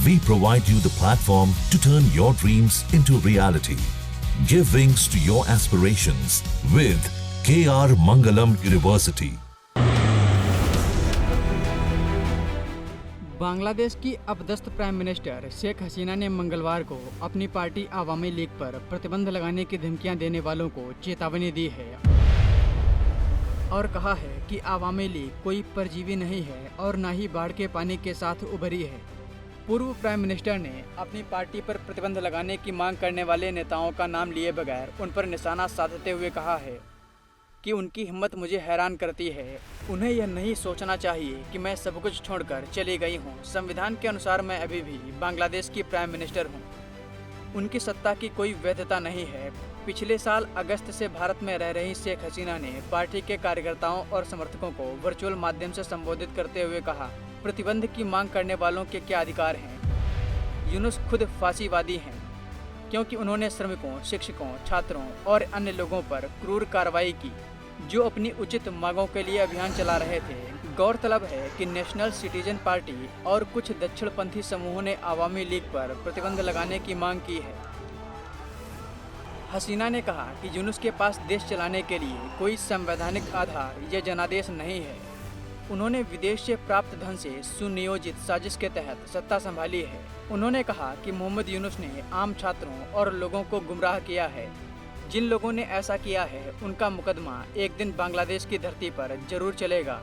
We provide you the platform to turn your dreams into reality. Give wings to your aspirations with KR Mangalam University. Bangladesh की अपदस्थ prime minister Sheikh Hasina ने मंगलवार को अपनी party Awami league पर प्रतिबंध लगाने की धमकियां देने वालों को चेतावनी दी है और कहा है कि आवामी लीग कोई परजीवी नहीं है और न ही बाढ़ के पानी के साथ उभरी है। पूर्व प्राइम मिनिस्टर ने अपनी पार्टी पर प्रतिबंध लगाने की मांग करने वाले नेताओं का नाम लिए बगैर उन पर निशाना साधते हुए कहा है कि उनकी हिम्मत मुझे हैरान करती है। उन्हें यह नहीं सोचना चाहिए कि मैं सब कुछ छोड़कर चली गई हूँ। संविधान के अनुसार मैं अभी भी बांग्लादेश की प्राइम मिनिस्टर हूँ। उनकी सत्ता की कोई वैधता नहीं है। पिछले साल अगस्त से भारत में रह रही शेख हसीना ने पार्टी के कार्यकर्ताओं और समर्थकों को वर्चुअल माध्यम से संबोधित करते हुए कहा, प्रतिबंध की मांग करने वालों के क्या अधिकार हैं? यूनुस खुद फांसीवादी हैं क्योंकि उन्होंने श्रमिकों, शिक्षकों, छात्रों और अन्य लोगों पर क्रूर कार्रवाई की जो अपनी उचित मांगों के लिए अभियान चला रहे थे। गौरतलब है कि नेशनल सिटीजन पार्टी और कुछ दक्षिणपंथी समूहों ने आवामी लीग पर प्रतिबंध लगाने की मांग की है। हसीना ने कहा कि यूनुस के पास देश चलाने के लिए कोई संवैधानिक आधार या जनादेश नहीं है। उन्होंने विदेश से प्राप्त धन से सुनियोजित साजिश के तहत सत्ता संभाली है। उन्होंने कहा कि मोहम्मद यूनुस ने आम छात्रों और लोगों को गुमराह किया है। जिन लोगों ने ऐसा किया है उनका मुकदमा एक दिन बांग्लादेश की धरती पर जरूर चलेगा।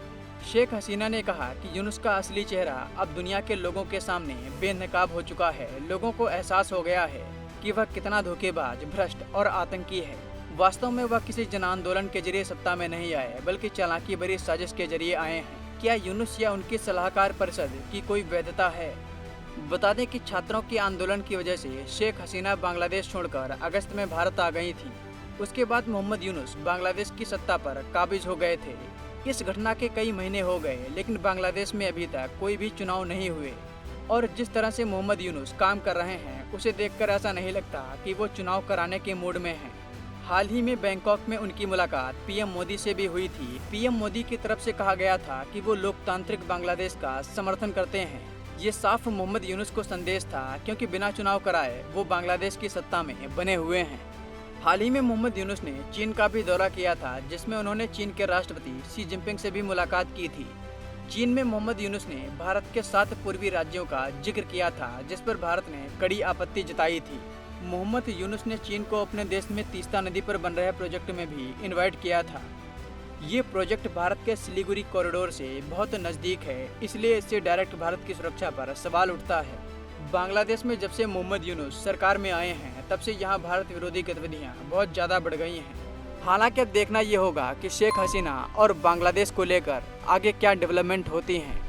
शेख हसीना ने कहा कि यूनुस का असली चेहरा अब दुनिया के लोगों के सामने बेनकाब हो चुका है। लोगों को एहसास हो गया है कि वह कितना धोखेबाज, भ्रष्ट और आतंकी है। वास्तव में वह किसी जन आंदोलन के जरिए सत्ता में नहीं आए बल्कि चालाकी भरी साजिश के जरिए आए हैं। क्या यूनुस या उनकी सलाहकार परिषद की कोई वैधता है? बता दें कि छात्रों के आंदोलन की वजह से शेख हसीना बांग्लादेश छोड़कर अगस्त में भारत आ गई थी। उसके बाद मोहम्मद यूनुस बांग्लादेश की सत्ता पर काबिज हो गए थे। इस घटना के कई महीने हो गए लेकिन बांग्लादेश में अभी तक कोई भी चुनाव नहीं हुए और जिस तरह से मोहम्मद यूनुस काम कर रहे हैं उसे देखकर ऐसा नहीं लगता कि वो चुनाव कराने के मूड में हैं। हाल ही में बैंकॉक में उनकी मुलाकात पीएम मोदी से भी हुई थी। पीएम मोदी की तरफ से कहा गया था कि वो लोकतांत्रिक बांग्लादेश का समर्थन करते हैं। ये साफ मोहम्मद यूनुस को संदेश था क्योंकि बिना चुनाव कराए वो बांग्लादेश की सत्ता में बने हुए हैं। हाल ही में मोहम्मद यूनुस ने चीन का भी दौरा किया था जिसमें उन्होंने चीन के राष्ट्रपति शी जिनपिंग से भी मुलाकात की थी। चीन में मोहम्मद यूनुस ने भारत के 7 पूर्वी राज्यों का जिक्र किया था जिस पर भारत ने कड़ी आपत्ति जताई थी। मोहम्मद यूनुस ने चीन को अपने देश में तीस्ता नदी पर बन रहे प्रोजेक्ट में भी इन्वाइट किया था। ये प्रोजेक्ट भारत के सिलीगुड़ी कॉरिडोर से बहुत नज़दीक है, इसलिए इससे डायरेक्ट भारत की सुरक्षा पर सवाल उठता है। बांग्लादेश में जब से मोहम्मद यूनुस सरकार में आए हैं तब से यहाँ भारत विरोधी गतिविधियाँ बहुत ज़्यादा बढ़ गई हैं। हालांकि अब देखना ये होगा कि शेख हसीना और बांग्लादेश को लेकर आगे क्या डेवलपमेंट होती हैं।